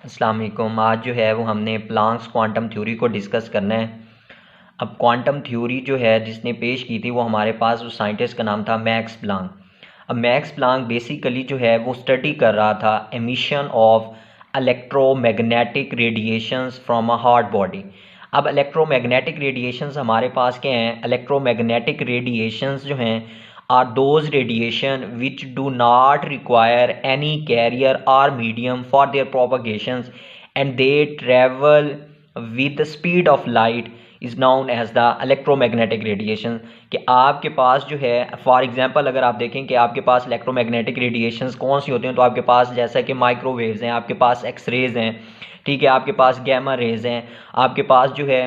अस्सलाम वालेकुम। आज जो है वो हमने प्लांक्स क्वांटम थ्योरी को डिस्कस करना है। अब क्वांटम थ्योरी जो है जिसने पेश की थी वो हमारे पास उस साइंटिस्ट का नाम था मैक्स प्लांक। अब मैक्स प्लांक बेसिकली जो है वो स्टडी कर रहा था emission of electromagnetic radiations from a hard body. अब इलेक्ट्रोमैग्नेटिक रेडिएशंस हमारे पास क्या हैं? इलेक्ट्रोमैग्नेटिक रेडिएशंस जो हैं are those radiation which do not require any carrier or medium for their propagations and they travel with the speed of light is known as the electromagnetic radiation। कि आपके पास जो है for example अगर आप देखें कि आपके पास इलेक्ट्रोमैग्नेटिक रेडिएशंस कौन सी होती हैं, तो आपके पास जैसा कि माइक्रोवेव्स हैं, आपके पास एक्सरेज हैं, ठीक है, आपके पास गैमा रेज हैं, आपके पास जो है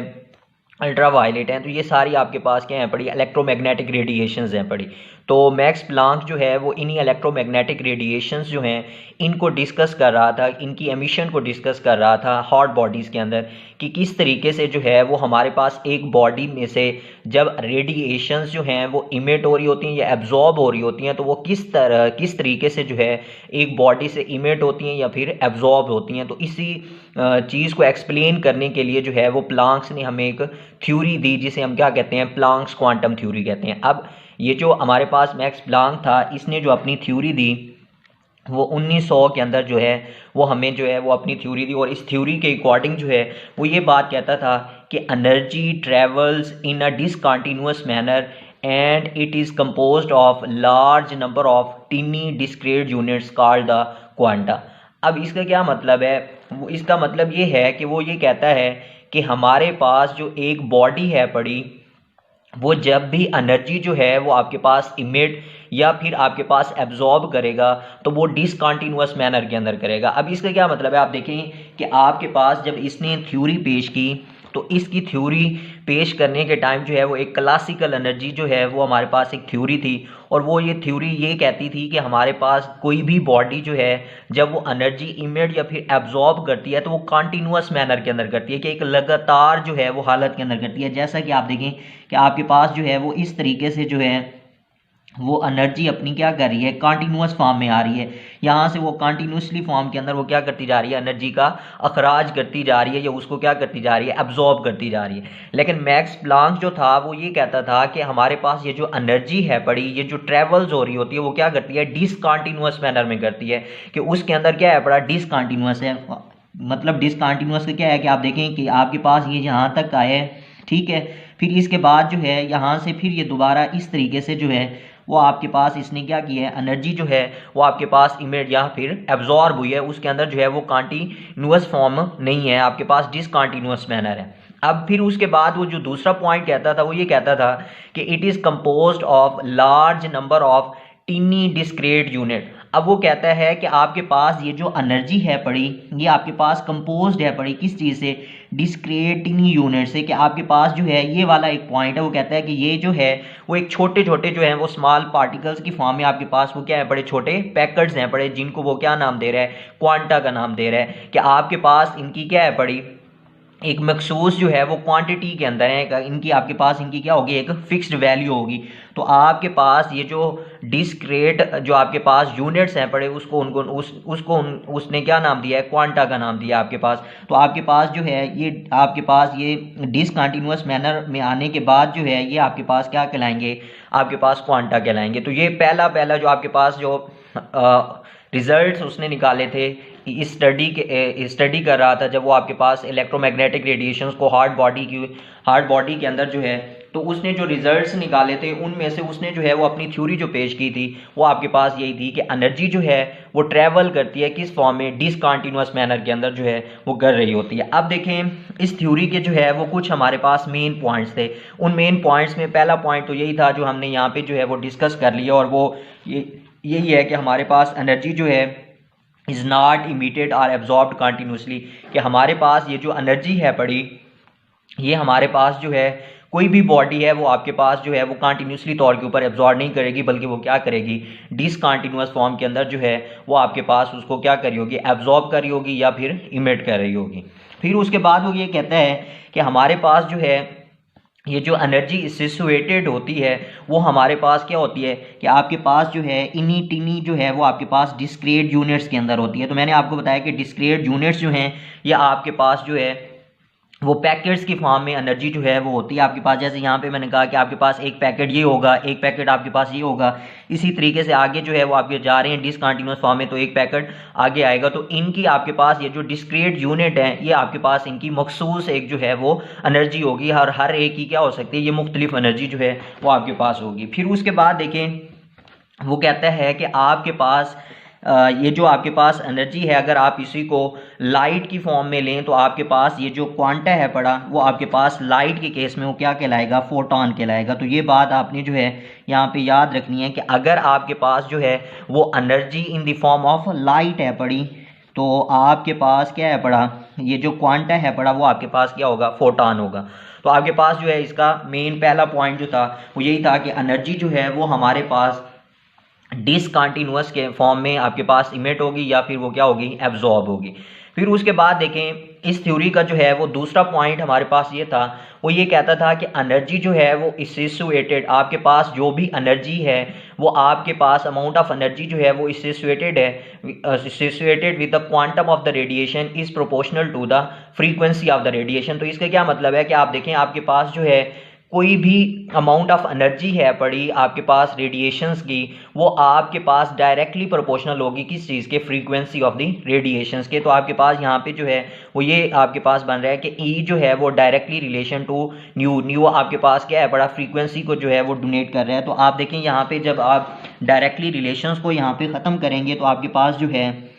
अल्ट्रा वायलेट हैं। तो ये सारी आपके पास क्या हैं पड़ी? इलेक्ट्रोमैग्नेटिक रेडिएशंस हैं पड़ी। तो मैक्स प्लांक जो है वो इन्हीं इलेक्ट्रोमैग्नेटिक रेडिएशंस जो हैं इनको डिस्कस कर रहा था, इनकी एमिशन को डिस्कस कर रहा था हॉट बॉडीज़ के अंदर कि किस तरीके से जो है वो हमारे पास एक बॉडी में से जब रेडिएशंस जो हैं वो इमिट हो रही होती हैं या एब्जॉर्ब हो रही होती हैं, तो वो किस तरीके से जो है एक बॉडी से इमिट होती हैं या फिर एब्जॉर्ब होती हैं। तो इसी चीज़ को एक्सप्लेन करने के लिए जो है वो प्लांक्स ने हमें एक थ्योरी दी जिसे हम क्या कहते हैं? प्लांक्स क्वांटम थ्योरी कहते हैं। अब ये जो हमारे पास मैक्स प्लांक था, इसने जो अपनी थ्योरी दी वो 1900 के अंदर जो है वो हमें जो है वो अपनी थ्योरी दी, और इस थ्योरी के अकॉर्डिंग जो है वो ये बात कहता था कि energy travels in a discontinuous manner and it is composed of large number of tiny discrete units called the quanta. अब इसका क्या मतलब है? इसका मतलब ये है कि वो ये कहता है कि हमारे पास जो एक बॉडी है पड़ी, वो जब भी एनर्जी जो है वो आपके पास इमिट या फिर आपके पास एब्जॉर्ब करेगा तो वो डिसकंटिन्यूअस मैनर के अंदर करेगा। अब इसका क्या मतलब है? आप देखें कि आपके पास जब इसने थ्योरी पेश की तो इसकी थ्योरी पेश करने के टाइम जो है वो एक क्लासिकल एनर्जी जो है वो हमारे पास एक थ्योरी थी, और वो ये थ्योरी ये कहती थी कि हमारे पास कोई भी बॉडी जो है जब वो एनर्जी इमिट या फिर एब्जॉर्ब करती है तो वो कंटिन्यूअस मैनर के अंदर करती है, कि एक लगातार जो है वो हालत के अंदर करती है। जैसा कि आप देखें कि आपके पास जो है वो इस तरीके से जो है वो एनर्जी अपनी क्या कर रही है? कंटिन्यूअस फॉर्म में आ रही है। यहाँ से वो कंटिन्यूसली फॉर्म के अंदर वो क्या करती जा रही है? एनर्जी का अखराज करती जा रही है या उसको क्या करती जा रही है? एब्जॉर्ब करती जा रही है। लेकिन मैक्स प्लांक जो था वो ये कहता था कि हमारे पास ये जो एनर्जी है पड़ी, ये जो ट्रेवल्स हो रही होती है वो क्या करती है? डिसकंटिन्यूअस मैनर में करती है, कि उसके अंदर क्या है पड़ा? डिसकंटिन्यूअस है। मतलब डिसकंटिन्यूअस का क्या है कि आप देखें कि आपके पास ये यहाँ तक आए है, ठीक है, फिर इसके बाद जो है यहाँ से फिर ये दोबारा इस तरीके से जो है वो आपके पास इसने क्या किया है? एनर्जी जो है वो आपके पास इमिट या फिर एब्जॉर्ब हुई है, उसके अंदर जो है वो कंटिन्यूअस फॉर्म नहीं है, आपके पास डिसकंटिन्यूअस मैनर है। अब फिर उसके बाद वो जो दूसरा पॉइंट कहता था वो ये कहता था कि it is composed of large number of tiny discrete unit. अब वो कहता है कि आपके पास ये जो एनर्जी है पड़ी, ये आपके पास कंपोज्ड है पड़ी किस चीज़ से? डिस्क्रीट टीनी यूनिट से। कि आपके पास जो है ये वाला एक पॉइंट है, वो कहता है कि ये जो है वो एक छोटे छोटे जो है वो स्मॉल पार्टिकल्स की फॉर्म में आपके पास वो क्या है? बड़े छोटे पैकेट्स हैं पड़े, जिनको वो क्या नाम दे रहा है? क्वांटा का नाम दे रहा है। कि आपके पास इनकी क्या है पड़ी? एक मखसूस जो है वो क्वांटिटी के अंदर है, इनकी आपके पास इनकी क्या होगी? एक फिक्स्ड वैल्यू होगी। तो आपके पास ये जो डिस्क्रीट जो आपके पास यूनिट्स हैं पड़े, उसने क्या नाम दिया है? क्वांटा का नाम दिया आपके पास। तो आपके पास जो है ये आपके पास ये डिसकंटिन्यूअस मैनर में आने के बाद जो है ये आपके पास क्या कहलाएंगे? आपके पास क्वांटा कहलाएंगे। तो ये पहला जो आपके पास जो रिजल्ट्स उसने निकाले थे इस स्टडी कर रहा था जब वो आपके पास इलेक्ट्रोमैग्नेटिक रेडिएशंस को हार्ड बॉडी के अंदर जो है, तो उसने जो रिजल्ट्स निकाले थे उनमें से उसने जो है वो अपनी थ्योरी जो पेश की थी वो आपके पास यही थी कि एनर्जी जो है वो ट्रैवल करती है किस फॉर्म में? डिसकंटिन्यूअस मैनर के अंदर जो है वो कर रही होती है। अब देखें इस थ्योरी के जो है वो कुछ हमारे पास मेन पॉइंट्स थे। उन मेन पॉइंट्स में पहला पॉइंट तो यही था जो हमने यहाँ पे जो है वो डिस्कस कर लिया, और वो यही है कि हमारे पास एनर्जी जो है इज़ नॉट इमिटेड और एब्जॉर्ब्ड कंटिन्यूसली। कि हमारे पास ये जो एनर्जी है पड़ी, ये हमारे पास जो है कोई भी बॉडी है वो आपके पास जो है वो कंटिन्यूसली तौर के ऊपर एब्जॉर्ब नहीं करेगी, बल्कि वो क्या करेगी? डिसकंटिन्यूअस फॉर्म के अंदर जो है वो आपके पास उसको क्या कर रही होगी? एब्जॉर्ब कर रही होगी या फिर इमिट कर रही होगी। फिर उसके बाद वो ये कहता है कि हमारे पास जो है ये जो एनर्जी सिचुएटेड होती है वो हमारे पास क्या होती है कि आपके पास जो है इनी टिनी जो है वो आपके पास डिस्क्रीट यूनिट्स के अंदर होती है। तो मैंने आपको बताया कि डिस्क्रीट यूनिट्स जो हैं ये आपके पास जो है वो पैकेट्स की फॉर्म में एनर्जी जो है वो होती है आपके पास। जैसे यहाँ पे मैंने कहा कि आपके पास एक पैकेट ये होगा, एक पैकेट आपके पास ये होगा, इसी तरीके से आगे जो है वो आपके जा रहे हैं डिसकंटिन्यूअस फॉर्म में, तो एक पैकेट आगे आएगा। तो इनकी आपके पास ये जो डिस्क्रीट यूनिट है ये आपके पास इनकी मखसूस एक जो है वो एनर्जी होगी, हर एक की क्या हो सकती है, ये मुख्तलिफ एनर्जी जो है वो आपके पास होगी। फिर उसके बाद देखें वो कहता है कि आपके पास ये जो आपके पास एनर्जी है अगर आप इसी को लाइट की फॉर्म में लें तो आपके पास ये जो क्वांटा है पड़ा वो आपके पास लाइट के केस में वो क्या कहलाएगा, फोटॉन कहलाएगा। तो ये बात आपने जो है यहाँ पे याद रखनी है कि अगर आपके पास जो है वो energy in the form of light है पड़ी तो आपके पास क्या है पड़ा, ये जो क्वांटा है पड़ा वो आपके पास क्या होगा, फोटॉन होगा। तो आपके पास जो है इसका मेन पहला पॉइंट जो था वो यही था कि एनर्जी जो है वो हमारे पास डिसकंटिन्यूअस के फॉर्म में आपके पास इमिट होगी या फिर वो क्या होगी, एब्जॉर्ब होगी। फिर उसके बाद देखें इस थ्योरी का जो है वो दूसरा पॉइंट हमारे पास ये था, वो ये कहता था कि एनर्जी जो है वो सिचुएटेड, आपके पास जो भी एनर्जी है वो आपके पास अमाउंट ऑफ एनर्जी जो है वो सिचुएटेड है, situated with the quantum of the radiation is proportional to the frequency of the radiation. तो इसका क्या मतलब है कि आप देखें आपके पास जो है कोई भी अमाउंट ऑफ एनर्जी है पड़ी आपके पास रेडिएशंस की, वो आपके पास डायरेक्टली प्रोपोर्शनल होगी किस चीज़ के, फ्रीक्वेंसी ऑफ द रेडिएशंस के। तो आपके पास यहाँ पे जो है वो ये आपके पास बन रहा है कि ई जो है वो डायरेक्टली रिलेशन टू न्यू आपके पास क्या है बड़ा, फ्रीक्वेंसी को जो है वो डोनेट कर रहा है। तो आप देखें यहाँ पे जब आप डायरेक्टली रिलेशंस को यहाँ पे ख़त्म करेंगे तो आपके पास जो है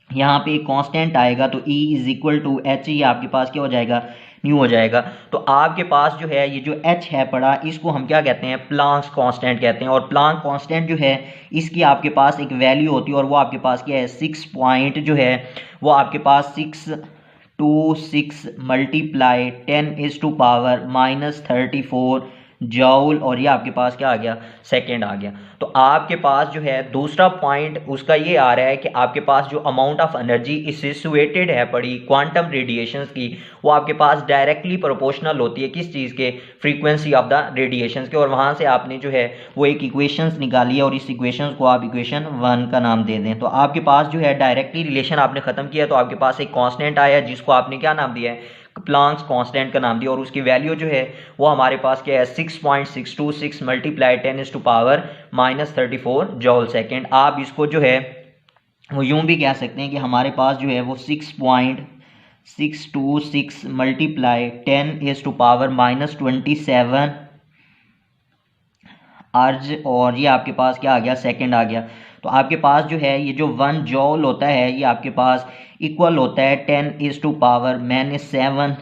यहाँ पे एक कांस्टेंट आएगा, तो E is equal to H, ये आपके पास क्या हो जाएगा, न्यू हो जाएगा। तो आपके पास जो है ये जो H है पड़ा इसको हम क्या कहते हैं, प्लांक्स कांस्टेंट कहते हैं। और प्लांक कांस्टेंट जो है इसकी आपके पास एक वैल्यू होती है और वो आपके पास क्या है, 6 पॉइंट जो है वो आपके पास 6 मल्टीप्लाई 10⁻⁻34 जूल, और ये आपके पास क्या आ गया, सेकंड आ गया। तो आपके पास जो है दूसरा पॉइंट उसका ये आ रहा है कि आपके पास जो अमाउंट ऑफ एनर्जी सिचुएटेड है पड़ी क्वांटम रेडिएशंस की, वो आपके पास डायरेक्टली प्रोपोर्शनल होती है किस चीज़ के, फ्रीक्वेंसी ऑफ द रेडिएशंस के। और वहाँ से आपने जो है वो एक इक्वेशंस निकाली है और इस इक्वेशंस को आप इक्वेशन 1 का नाम दे दें। तो आपके पास जो है डायरेक्टली रिलेशन आपने ख़त्म किया तो आपके पास एक कॉन्स्टेंट आया जिसको आपने क्या नाम दिया है, प्लांक्स कांस्टेंट का नाम दिया, और उसकी वैल्यू जो है वो हमारे पास क्या है, 6.626 मल्टीप्लाई 10⁻⁻34 जूल सेकेंड। आप इसको जो है वो यूं भी कह सकते हैं कि हमारे पास जो है वो 6.626 मल्टीप्लाई 10⁻⁻27 अर्ज, और ये आपके पास क्या आ गया, सेकंड आ गया। तो आपके पास जो है ये जो 1 जूल होता है ये आपके पास इक्वल होता है 10⁻⁻7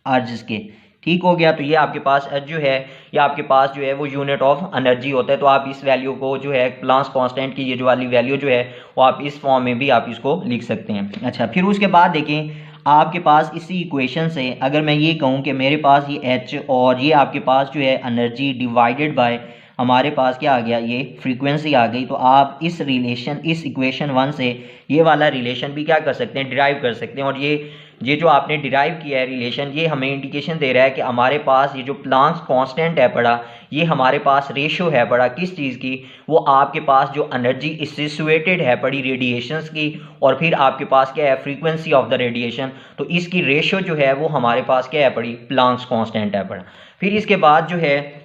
अर्ज के, ठीक हो गया। तो ये आपके पास अर्ज जो है ये आपके पास जो है वो यूनिट ऑफ एनर्जी होता है। तो आप इस वैल्यू को जो है प्लांक्स कांस्टेंट की ये जो वाली वैल्यू जो है वो आप इस फॉर्म में भी आप इसको लिख सकते हैं। अच्छा, फिर उसके बाद देखें आपके पास इसी इक्वेशन से अगर मैं ये कहूँ कि मेरे पास ये H और ये आपके पास जो है एनर्जी डिवाइडेड बाय हमारे पास क्या आ गया, ये फ्रीक्वेंसी आ गई, तो आप इस रिलेशन, इस इक्वेशन 1 से ये वाला रिलेशन भी क्या कर सकते हैं, डिराइव कर सकते हैं। और ये जो आपने डिराइव किया है रिलेशन, ये हमें इंडिकेशन दे रहा है कि हमारे पास ये जो प्लांक्स कांस्टेंट है पड़ा, ये हमारे पास रेशो है पड़ा किस चीज़ की, वो आपके पास जो एनर्जी सिचुएटेड है पड़ी रेडिएशंस की, और फिर आपके पास क्या है, फ्रीक्वेंसी ऑफ द रेडिएशन, तो इसकी रेशो जो है वो हमारे पास क्या है पड़ी, प्लांक्स कांस्टेंट है पड़ा। फिर इसके बाद जो है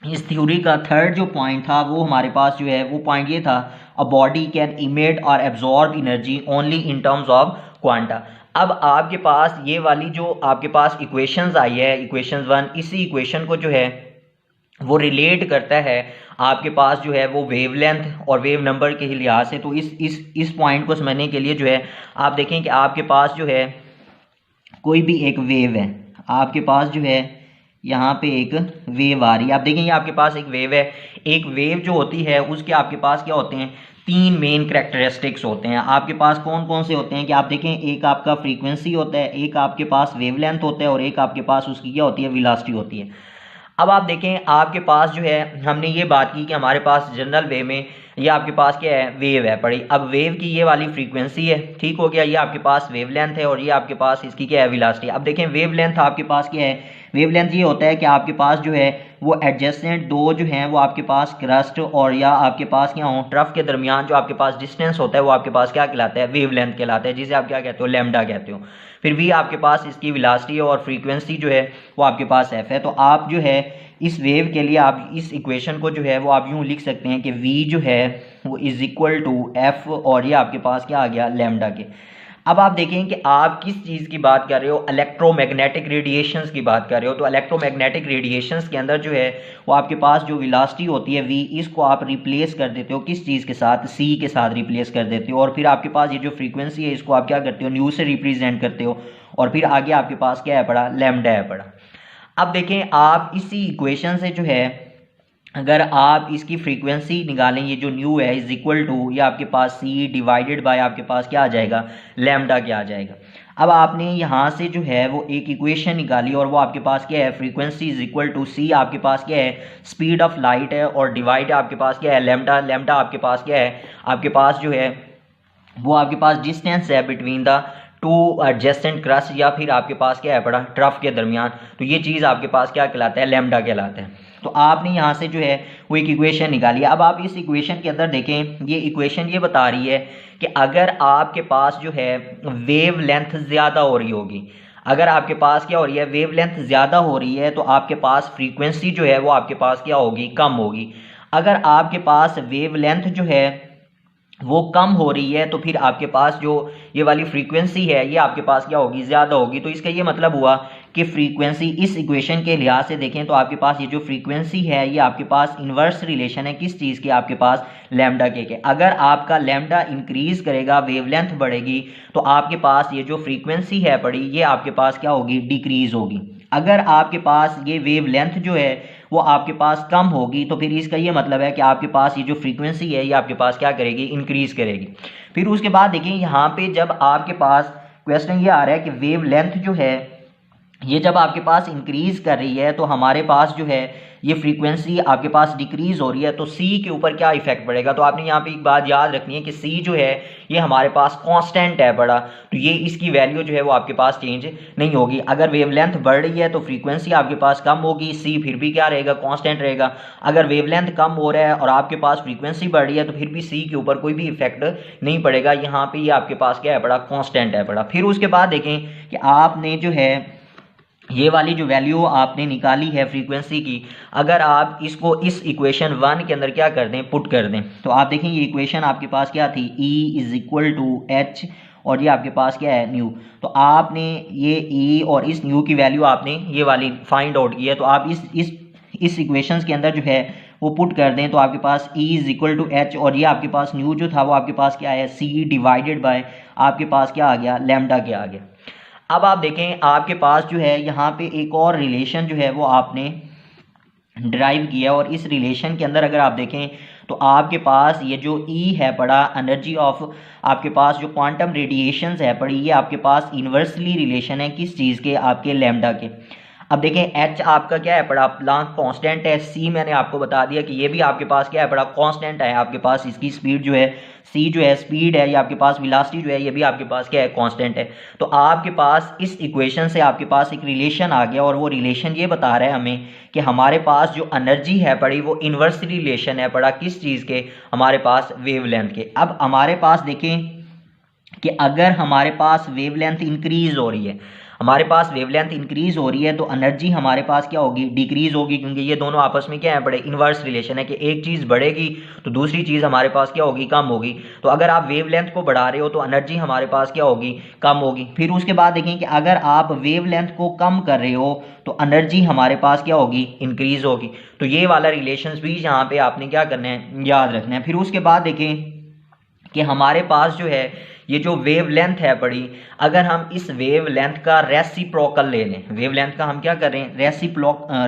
इस थ्योरी का थर्ड जो पॉइंट था वो हमारे पास जो है वो पॉइंट ये था, अ बॉडी कैन इमिट और absorb energy only in terms of quanta. अब आपके पास ये वाली जो आपके पास इक्वेशंस आई है, इक्वेशन 1, इसी इक्वेशन को जो है वो रिलेट करता है आपके पास जो है वो वेवलेंथ और वेव नंबर के लिहाज से। तो इस पॉइंट को समझने के लिए जो है आप देखें कि आपके पास जो है कोई भी एक वेव है, आपके पास जो है यहाँ पे एक वेव आ रही है, आप देखेंगे आपके पास एक वेव है। एक वेव जो होती है उसके आपके पास क्या होते हैं, 3 मेन कैरेक्टरिस्टिक्स होते हैं। आपके पास कौन कौन से होते हैं कि आप देखें, एक आपका फ्रीक्वेंसी होता है, एक आपके पास वेवलेंथ होता है, और एक आपके पास उसकी क्या होती है, वेलोसिटी होती है। अब आप देखें आपके पास जो है हमने ये बात की कि हमारे पास जनरल वे में ये आपके पास क्या है, वेव है पड़ी। अब वेव की ये वाली फ्रीक्वेंसी है, ठीक हो गया, ये आपके पास वेव लेंथ है और ये आपके पास इसकी क्या है, वेलोसिटी। अब देखें वेव लेंथ आपके पास क्या है, वेव लेंथ ये होता है कि आपके पास जो है वो एडजेसेंट दो जो हैं वो आपके पास क्रस्ट और या आपके पास क्या हो ट्रफ के दरमियान जो आपके पास डिस्टेंस होता है वो आपके पास क्या कहलाता है, वेव लेंथ कहलाता है, जिसे आप क्या कहते हो, लैम्डा कहते हो। फिर भी आपके पास इसकी वेलोसिटी है और फ्रीक्वेंसी जो है वो आपके पास एफ है। तो आप जो है इस वेव के लिए आप इस इक्वेशन को जो है वो आप यूँ लिख सकते हैं कि v जो है वो इज इक्वल टू एफ और ये आपके पास क्या आ गया, लैम्डा के। अब आप देखें कि आप किस चीज़ की बात कर रहे हो, इलेक्ट्रोमैग्नेटिक रेडिएशंस की बात कर रहे हो। तो इलेक्ट्रोमैग्नेटिक रेडिएशंस के अंदर जो है वो आपके पास जो वेलोसिटी होती है v, इसको आप रिप्लेस कर देते हो किस चीज़ के साथ, c के साथ रिप्लेस कर देते हो। और फिर आपके पास ये जो फ्रीक्वेंसी है इसको आप क्या करते हो, न्यू से रिप्रेजेंट करते हो और फिर आगे आपके पास क्या है पड़ा, लैम्डा है पड़ा। अब देखें आप इसी इक्वेशन से जो है अगर आप इसकी फ्रीक्वेंसी निकालें, ये जो न्यू है इज इक्वल टू ये आपके पास c डिवाइडेड बाय आपके पास क्या आ जाएगा, लैम्डा क्या आ जाएगा। अब आपने यहाँ से जो है वो एक इक्वेशन निकाली और वो आपके पास क्या है, frequency is equal to c आपके पास क्या है, स्पीड ऑफ लाइट है और डिवाइड आपके पास क्या है, लैम्डा। लैम्डा आपके पास क्या है, आपके पास जो है वो आपके पास डिस्टेंस है between the two adjacent crust या फिर आपके पास क्या है पड़ा, ट्रफ के दरमियान। तो ये चीज़ आपके पास क्या कहलाता है, लैम्डा कहलाता है। तो आपने यहाँ से जो है वो एक इक्वेशन निकाली। अब आप इस इक्वेशन के अंदर देखें, ये इक्वेशन ये बता रही है कि अगर आपके पास जो है वेव लेंथ ज़्यादा हो रही होगी, अगर आपके पास क्या हो रही है, वेव लेंथ ज़्यादा हो रही है तो आपके पास फ्रीक्वेंसी जो है वो आपके पास क्या होगी, कम होगी। अगर आपके पास वेव लेंथ जो है वो कम हो रही है तो फिर आपके पास जो ये वाली फ्रीक्वेंसी है ये आपके पास क्या होगी, ज़्यादा होगी। तो इसका ये मतलब हुआ कि फ्रीक्वेंसी इस इक्वेशन के लिहाज से देखें तो आपके पास ये जो फ्रीक्वेंसी है ये आपके पास इन्वर्स रिलेशन है किस चीज़ के, आपके पास लैम्डा के। अगर आपका लैम्डा इंक्रीज करेगा, वेवलेंथ बढ़ेगी, तो आपके पास ये जो फ्रीक्वेंसी है पड़ी ये आपके पास क्या होगी, डिक्रीज होगी। अगर आपके पास ये वेवलेंथ जो है वो आपके पास कम होगी तो फिर इसका ये मतलब है कि आपके पास ये जो फ्रीक्वेंसी है ये आपके पास क्या करेगी, इंक्रीज करेगी। फिर उसके बाद देखिए यहाँ पे जब आपके पास क्वेश्चन ये आ रहा है कि वेव लेंथ जो है ये जब आपके पास इंक्रीज कर रही है तो हमारे पास जो है ये फ्रीक्वेंसी आपके पास डिक्रीज हो रही है, तो सी के ऊपर क्या इफेक्ट पड़ेगा। तो आपने यहाँ पे एक बात याद रखनी है कि सी जो है ये हमारे पास कांस्टेंट है बड़ा, तो ये इसकी वैल्यू जो है वो आपके पास चेंज नहीं होगी। अगर वेवलेंथ बढ़ रही है तो फ्रीक्वेंसी आपके पास कम होगी, सी फिर भी क्या रहेगा, कांस्टेंट रहेगा। अगर वेवलेंथ कम हो रहा है और आपके पास फ्रीक्वेंसी बढ़ रही है तो फिर भी सी के ऊपर कोई भी इफेक्ट नहीं पड़ेगा, यहाँ पे ये आपके पास क्या है बड़ा, कांस्टेंट है बड़ा। फिर उसके बाद देखें कि आपने जो है ये वाली जो वैल्यू आपने निकाली है फ्रीक्वेंसी की, अगर आप इसको इस इक्वेशन 1 के अंदर क्या कर दें, पुट कर दें, तो आप देखें ये इक्वेशन आपके पास क्या थी, E is equal to H और ये आपके पास क्या है, न्यू। तो आपने ये E और इस न्यू की वैल्यू आपने ये वाली फाइंड आउट की है, तो आप इस इक्वेशंस के अंदर जो है वो पुट कर दें तो आपके पास E is equal to H और ये आपके पास न्यू जो था वो आपके पास क्या है, C डिवाइडेड बाय आपके पास क्या आ गया, लैम्डा के आ गया। अब आप देखें आपके पास जो है यहाँ पे एक और रिलेशन जो है वो आपने ड्राइव किया और इस रिलेशन के अंदर अगर आप देखें तो आपके पास ये जो E है पड़ा, एनर्जी ऑफ आपके पास जो क्वांटम रेडिएशंस है पड़ी, ये आपके पास इन्वर्सली रिलेशन है किस चीज़ के, आपके लैम्डा के। अब देखें H आपका क्या है पड़ा, प्लांक कांस्टेंट है, C मैंने आपको बता दिया कि ये भी आपके पास क्या है पड़ा, कांस्टेंट है। आपके पास इसकी स्पीड जो है C जो है स्पीड है, ये आपके पास वेलोसिटी जो है ये भी आपके पास क्या है, कांस्टेंट है। तो आपके पास इस इक्वेशन से आपके पास एक रिलेशन आ गया और वो रिलेशन ये बता रहा है हमें कि हमारे पास जो एनर्जी है पड़ी वो इन्वर्सली रिलेशन है पड़ा किस चीज़ के, हमारे पास वेवलेंथ के। अब हमारे पास देखें कि अगर हमारे पास वेवलेंथ इंक्रीज हो रही है, हमारे पास वेवलेंथ इंक्रीज हो रही है तो एनर्जी हमारे पास क्या होगी, डिक्रीज होगी, क्योंकि ये दोनों आपस में क्या है बड़े इन्वर्स रिलेशन है कि एक चीज़ बढ़ेगी तो दूसरी चीज़ हमारे पास क्या होगी, कम होगी। तो अगर आप वेवलेंथ को बढ़ा रहे हो तो एनर्जी हमारे पास क्या होगी, कम होगी। फिर उसके बाद देखें कि अगर आप वेवलेंथ को कम कर रहे हो तो एनर्जी हमारे पास क्या होगी, इंक्रीज होगी। तो ये वाला रिलेशन भी यहाँ पे आपने क्या करना है, याद रखना है। फिर उसके बाद देखें कि हमारे पास जो है ये जो वेवलेंथ है पड़ी, अगर हम इस वेवलेंथ का रेसिप्रोकल ले लें, वेवलेंथ का हम क्या कर रहे हैं,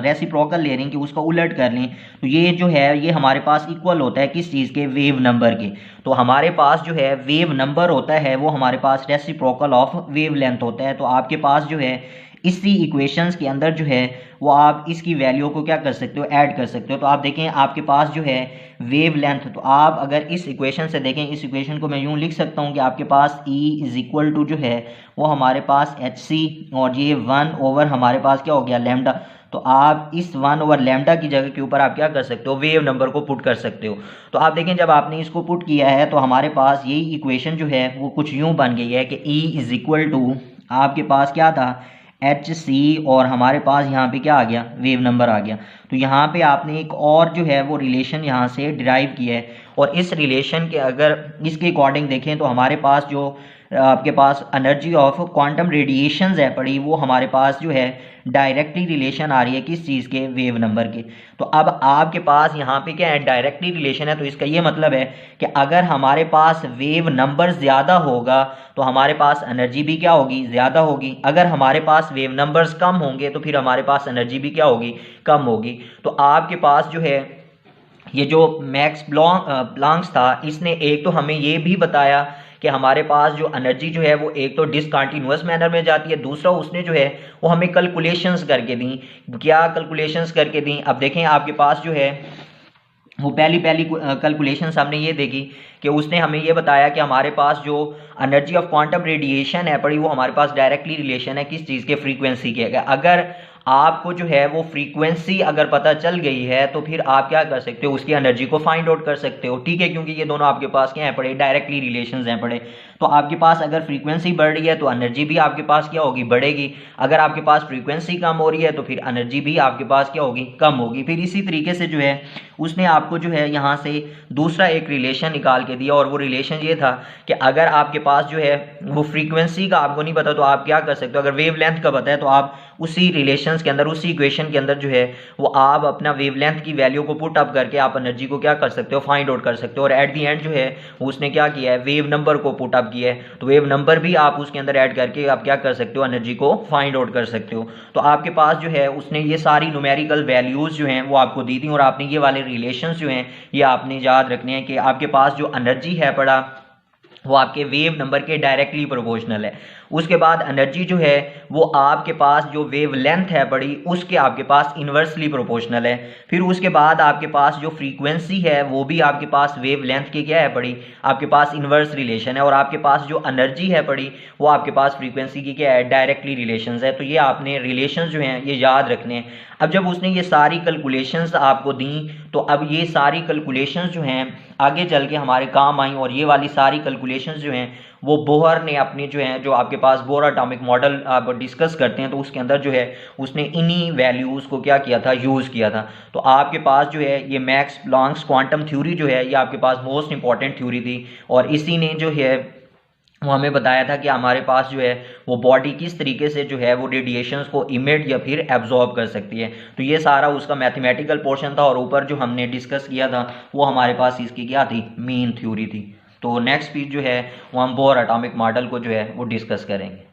रेसिप्रोकल ले रहे हैं कि उसका उलट कर लें, तो ये जो है ये हमारे पास इक्वल होता है किस चीज़ के, वेव नंबर के। तो हमारे पास जो है वेव नंबर होता है वो हमारे पास रेसिप्रोकल ऑफ वेवलेंथ होता है। तो आपके पास जो है इसी इक्वेशंस के अंदर जो है वो आप इसकी वैल्यू को क्या कर सकते हो, ऐड कर सकते हो। तो आप देखें आपके पास जो है वेव लेंथ, तो आप अगर इस इक्वेशन से देखें, इस इक्वेशन को मैं यूं लिख सकता हूं कि आपके पास E इज इक्वल टू जो है वो हमारे पास hc, और ये 1 ओवर हमारे पास क्या हो गया लैम्डा। तो आप इस 1 ओवर लैम्डा की जगह के ऊपर आप क्या कर सकते हो, वेव नंबर को पुट कर सकते हो। तो आप देखें जब आपने इसको पुट किया है तो हमारे पास यही इक्वेशन जो है वो कुछ यूं बन गई है कि E इज इक्वल टू आपके पास क्या था hc, और हमारे पास यहाँ पे क्या आ गया, वेव नंबर आ गया। तो यहाँ पे आपने एक और जो है वो रिलेशन यहाँ से डिराइव किया है, और इस रिलेशन के अगर इसके अकॉर्डिंग देखें तो हमारे पास जो आपके पास एनर्जी ऑफ क्वांटम रेडिएशंस है पड़ी, वो हमारे पास जो है डायरेक्टली रिलेशन आ रही है किस चीज़ के, वेव नंबर के। तो अब आपके पास यहाँ पे क्या है, डायरेक्टली रिलेशन है। तो इसका ये मतलब है कि अगर हमारे पास वेव नंबर ज़्यादा होगा तो हमारे पास एनर्जी भी क्या होगी, ज़्यादा होगी। अगर हमारे पास वेव नंबर्स कम होंगे तो फिर हमारे पास एनर्जी भी क्या होगी, कम होगी। तो आपके पास जो है ये जो मैक्स प्लैंक था, इसने एक तो हमें ये भी बताया कि हमारे पास जो एनर्जी जो है वो एक तो डिसकंटिन्यूअस मैनर में जाती है, दूसरा उसने जो है वो हमें कैलकुलेशंस करके दी। क्या कैलकुलेशंस करके दी, अब देखें आपके पास जो है वो पहली कैलकुलेशंस हमने ये देखी कि उसने हमें ये बताया कि हमारे पास जो एनर्जी ऑफ क्वांटम रेडिएशन है पड़ी, वो हमारे पास डायरेक्टली रिलेशन है किस चीज़ के, फ्रीक्वेंसी के। अगर आपको जो है वो फ्रीक्वेंसी अगर पता चल गई है तो फिर आप क्या कर सकते हो, उसकी एनर्जी को फाइंड आउट कर सकते हो, ठीक है, क्योंकि ये दोनों आपके पास क्या है पड़े, डायरेक्टली रिलेशंस हैं पड़े। तो आपके पास अगर फ्रीक्वेंसी बढ़ रही है तो एनर्जी भी आपके पास क्या होगी, बढ़ेगी। अगर आपके पास फ्रीक्वेंसी कम हो रही है तो फिर एनर्जी भी आपके पास क्या होगी, कम होगी। फिर इसी तरीके से जो है उसने आपको जो है यहाँ से दूसरा एक रिलेशन निकाल के दिया, और वो रिलेशन ये था कि अगर आपके पास जो है वो फ्रीक्वेंसी का आपको नहीं पता तो आप क्या कर सकते हो, अगर वेव लेंथ का पता है तो आप उसी रिलेशंस के अंदर, उसी इक्वेशन के अंदर जो है वो आप अपना वेवलेंथ की वैल्यू को पुट अप करके आप एनर्जी को क्या कर सकते हो, फाइंड आउट कर सकते हो। और एट दी एंड जो है उसने क्या किया है, वेव नंबर को पुट अप किया है। तो वेव नंबर भी आप उसके अंदर ऐड करके आप क्या कर सकते हो, एनर्जी को फाइंड आउट कर सकते हो। तो आपके पास जो है उसने ये सारी न्यूमेरिकल वैल्यूज जो हैं वो आपको दी थी, और आपने ये वाले रिलेशंस जो हैं ये आपने याद रखने हैं कि आपके पास जो एनर्जी है पड़ा वो आपके वेव नंबर के डायरेक्टली प्रोपोर्शनल है। उसके बाद एनर्जी जो है वो आपके पास जो वेव लेंथ है बड़ी, उसके आपके पास इन्वर्सली प्रोपोर्शनल है। फिर उसके बाद आपके पास जो फ्रीक्वेंसी है वो भी आपके पास वेव लेंथ की क्या है बड़ी, आपके पास इन्वर्स रिलेशन है। और आपके पास जो एनर्जी है बड़ी वो आपके पास फ्रीक्वेंसी की क्या है, डायरेक्टली रिलेशन है। तो ये आपने रिलेशन जो हैं ये याद रखने हैं। अब जब उसने ये सारी कैलकुलेशंस आपको दी तो अब ये सारी कैलकुलेशंस जो हैं आगे चल के हमारे काम आई, और ये वाली सारी कैलकुलेशंस जो हैं वो बोहर ने अपनी जो है, जो आपके पास बोहर एटॉमिक मॉडल आप डिस्कस करते हैं तो उसके अंदर जो है उसने इन्हीं वैल्यूज़ को क्या किया था, यूज़ किया था। तो आपके पास जो है ये मैक्स प्लैंक्स क्वांटम थ्योरी जो है ये आपके पास मोस्ट इंपॉर्टेंट थ्योरी थी, और इसी ने जो है वो हमें बताया था कि हमारे पास जो है वो बॉडी किस तरीके से जो है वो रेडिएशंस को इमिट या फिर एब्जॉर्ब कर सकती है। तो ये सारा उसका मैथमेटिकल पोर्शन था, और ऊपर जो हमने डिस्कस किया था वो हमारे पास इसकी क्या थी, मेन थ्योरी थी। तो नेक्स्ट पीस जो है वो हम बोहर एटॉमिक मॉडल को जो है वो डिस्कस करेंगे।